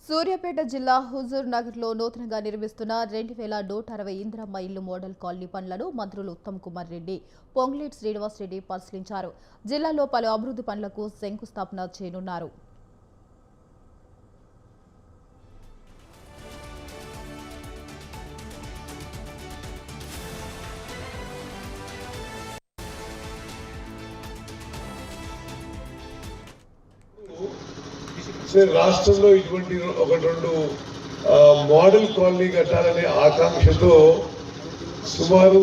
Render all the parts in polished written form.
సూర్యాపేట జిల్లా హుజూర్ నగర్లో నూతనంగా నిర్మిస్తున్న 2160 ఇందిరమ్మ ఇల్లు మోడల్ కాలనీ పనులను మంత్రులు ఉత్తమ్ కుమార్ రెడ్డి, పొంగులేటి శ్రీనివాసరెడ్డి పరిశీలించారు. జిల్లాలో పలు అభివృద్ధి పనులకు శంకుస్థాపన చేయనున్నారు. రాష్ట్రంలో ఇటువంటి ఒకటి రెండు మోడల్ కాలనీ కట్టాలనే ఆకాంక్షతో సుమారు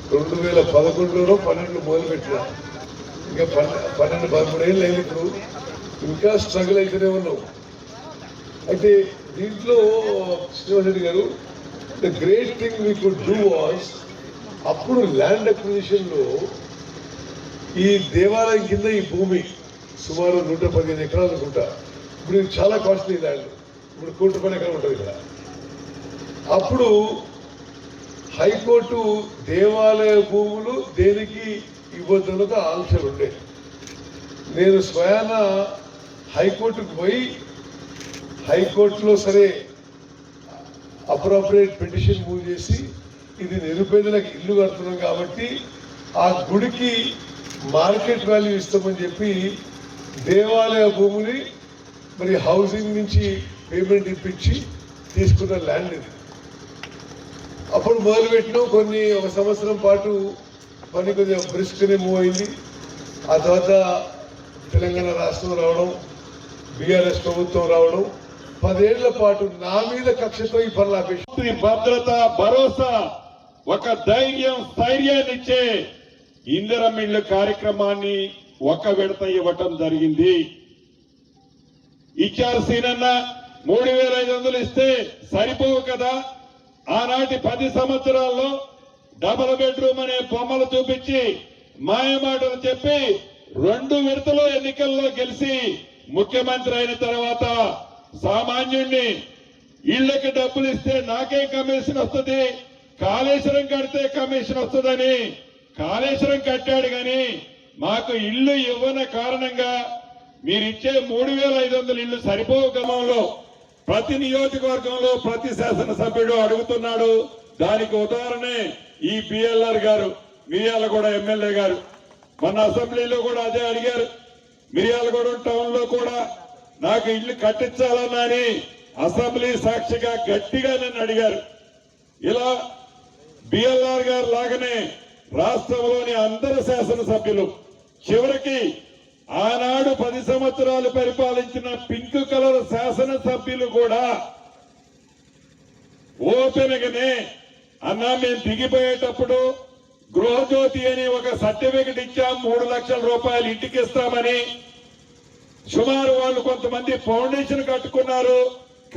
2011లో 12 మొదలుపెట్టినాం. ఇంకా 12-13 ఏళ్ళు అయింది. ఇప్పుడు ఇంకా స్ట్రగుల్ అయితేనే ఉన్నాం. అయితే దీంట్లో శ్రీనివాసరెడ్డి గారు the great thing we could do was, అప్పుడు ల్యాండ్ అక్విజిషన్లో ఈ దేవాలయం కింద ఈ భూమి సుమారు 115 ఎకరాలు అనుకుంటా. ఇప్పుడు ఇది చాలా కాస్ట్లీ ల్యాండ్. ఇప్పుడు 1 కోటి రూపాయల ఎకరం ఉంటుంది ఇక్కడ. అప్పుడు హైకోర్టు దేవాలయ భూములు దేనికి ఇవ్వద్దనక ఆంక్షలు ఉండే. నేను స్వయాన హైకోర్టుకు పోయి హైకోర్టులో సరే అప్రోప్రియేట్ పిటిషన్ మూవ్ చేసి ఇది నిరుపేదలకు ఇల్లు కడుతున్నాం కాబట్టి ఆ గుడికి మార్కెట్ వాల్యూ ఇస్తామని చెప్పి దేవాలయ భూమిని మరి హౌసింగ్ నుంచి పేమెంట్ ఇప్పించి తీసుకున్న ల్యాండ్ ఇది. అప్పుడు మొదలుపెట్టినాం. ఒక సంవత్సరం పాటు పని కొద్దిగా బ్రిస్క్నే మూవ్ అయింది. ఆ తర్వాత తెలంగాణ రాష్ట్రం రావడం, బీఆర్ఎస్ ప్రభుత్వం రావడం, 10 ఏళ్ల పాటు నా మీద కక్షతో ఈ పనులు ఆపేసి భద్రత, భరోసా, ఒక ధైర్యం, స్థైర్యాన్ని ఇచ్చే ఇందిరమ్మ ఇళ్ల కార్యక్రమాన్ని ఒక విడత ఇవ్వటం జరిగింది. ఇచ్చారు సీనన్న. 3500 ఇస్తే సరిపోవు కదా. ఆనాటి 10 సంవత్సరాల్లో డబుల్ బెడ్రూమ్ అనే బొమ్మలు చూపించి మాయమాటలు చెప్పి 2 విడతలో ఎన్నికల్లో గెలిచి ముఖ్యమంత్రి అయిన తర్వాత సామాన్యుణ్ణి ఇళ్లకి డబ్బులు ఇస్తే నాకే కమిషన్ వస్తుంది, కాళేశ్వరం కడితే కమిషన్ వస్తుందని కాళేశ్వరం కట్టాడు. గాని మాకు ఇల్లు ఇవ్వన కారణంగా మీరిచ్చే 3500 ఇల్లు సరిపోవు. క్రమంలో ప్రతి నియోజకవర్గంలో ప్రతి శాసనసభ్యుడు అడుగుతున్నాడు. దానికి ఉదాహరణే ఈ పిఎల్ఆర్ గారు, మిర్యాలగూడ ఎమ్మెల్యే గారు. మన అసెంబ్లీలో కూడా అదే అడిగారు. మిర్యాలగూడ టౌన్ లో కూడా నాకు ఇల్లు కట్టించాలన్నా అసెంబ్లీ సాక్షిగా గట్టిగా నన్ను అడిగారు. ఇలా బిఎల్ఆర్ గారు లాగానే రాష్ట్రంలోని అందరు శాసనసభ్యులు చివరికి ఆనాడు 10 సంవత్సరాలు పరిపాలించిన పింక్ కలర్ శాసనసభ్యులు కూడా ఓపెన్ గానే అన్నా మేము దిగిపోయేటప్పుడు గృహజ్యోతి అని ఒక సర్టిఫికెట్ ఇచ్చాం, 3 లక్షల రూపాయలు ఇంటికి ఇస్తామని. సుమారు వాళ్ళు కొంతమంది ఫౌండేషన్ కట్టుకున్నారు,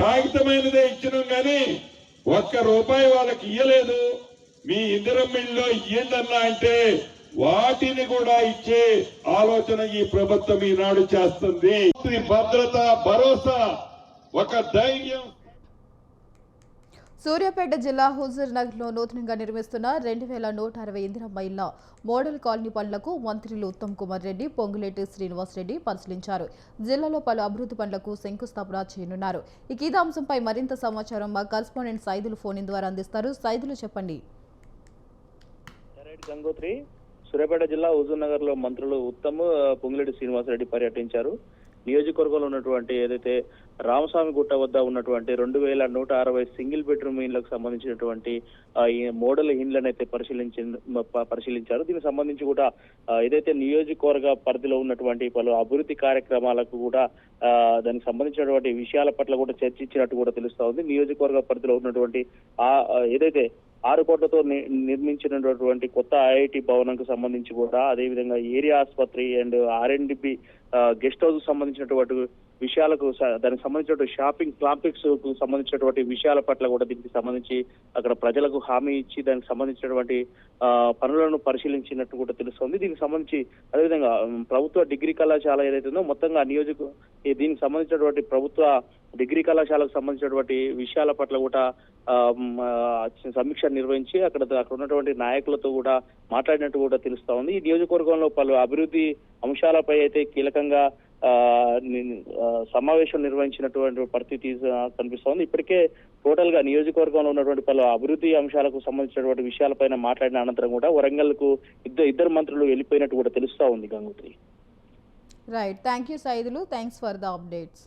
కాగితమైనదే ఇచ్చినాం కానీ ₹1 వాళ్ళకి ఇయ్యలేదు. మీ ఇందిరమ్మ ఇల్లు ఇయ్యండన్నా అంటే వాటిని కూడా ఇచ్చే ఆలోచన ఈ ప్రభుత్వం ఈనాడు చేస్తుంది. భద్రత, భరోసా, ఒక ధైర్యం. సూర్యాపేట జిల్లా హుజూర్ నగర్లో నూతనంగా నిర్మిస్తున్న 2160 ఇందిరమ్మ ఇళ్ల మోడల్ కాలనీ పనులకు మంత్రులు ఉత్తమ్ కుమార్ రెడ్డి, పొంగులేటి శ్రీనివాసరెడ్డి పరిశీలించారు. జిల్లాలో పలు అభివృద్ధి పనులకు శంకుస్థాపన చేయనున్నారు. ఇక ఇదే అంశంపై మరింత సమాచారం మా కరెస్పాండెంట్ సైదులు ఫోన్ ద్వారా అందిస్తారు. సైదులు చెప్పండి. గంగోత్రి, సూర్యాపేట జిల్లా హుజూర్ నగర్ లో మంత్రులు ఉత్తమ్, పొంగులేటి శ్రీనివాసరెడ్డి పర్యటించారు. నియోజకవర్గంలో ఉన్నటువంటి ఏదైతే రామస్వామి గుట్ట వద్ద ఉన్నటువంటి 2160 సింగిల్ బెడ్రూమ్ ఇళ్లకు సంబంధించినటువంటి ఈ మోడల్ ఇండ్లను అయితే పరిశీలించారు. దీనికి సంబంధించి కూడా ఏదైతే నియోజకవర్గ పరిధిలో ఉన్నటువంటి పలు అభివృద్ధి కార్యక్రమాలకు కూడా దానికి సంబంధించినటువంటి విషయాల పట్ల కూడా చర్చించినట్టు కూడా తెలుస్తా ఉంది. నియోజకవర్గ పరిధిలో ఉన్నటువంటి ఏదైతే 6 కోట్లతో నిర్మించినటువంటి కొత్త ఐఐటి భవనంకు సంబంధించి కూడా, అదేవిధంగా ఏరియా ఆసుపత్రి అండ్ R&B గెస్ట్ హౌస్ సంబంధించినటువంటి విషయాలకు, దానికి సంబంధించినటువంటి షాపింగ్ కాంప్లెక్స్ కు సంబంధించినటువంటి విషయాల పట్ల కూడా దీనికి సంబంధించి అక్కడ ప్రజలకు హామీ ఇచ్చి దానికి సంబంధించినటువంటి పనులను పరిశీలించినట్టు కూడా తెలుస్తోంది. దీనికి సంబంధించి అదేవిధంగా ప్రభుత్వ డిగ్రీ కళాశాల ఏదైతే ఉందో మొత్తంగా దీనికి సంబంధించినటువంటి ప్రభుత్వ డిగ్రీ కళాశాలకు సంబంధించినటువంటి విషయాల పట్ల కూడా సమీక్ష నిర్వహించి అక్కడ ఉన్నటువంటి నాయకులతో కూడా మాట్లాడినట్టు కూడా తెలుస్తా ఉంది. ఈ నియోజకవర్గంలో పలు అభివృద్ధి అంశాలపై అయితే కీలకంగా సమావేశం నిర్వహించినటువంటి పరిస్థితి కనిపిస్తోంది. ఇప్పటికే టోటల్ గా నియోజకవర్గంలో ఉన్నటువంటి పలు అభివృద్ధి అంశాలకు సంబంధించినటువంటి విషయాలపైన మాట్లాడిన అనంతరం కూడా వరంగల్ కు ఇద్దరు మంత్రులు వెళ్ళిపోయినట్టు కూడా తెలుస్తా ఉంది Gangotri. Right, thank you Saidulu, thanks for the updates.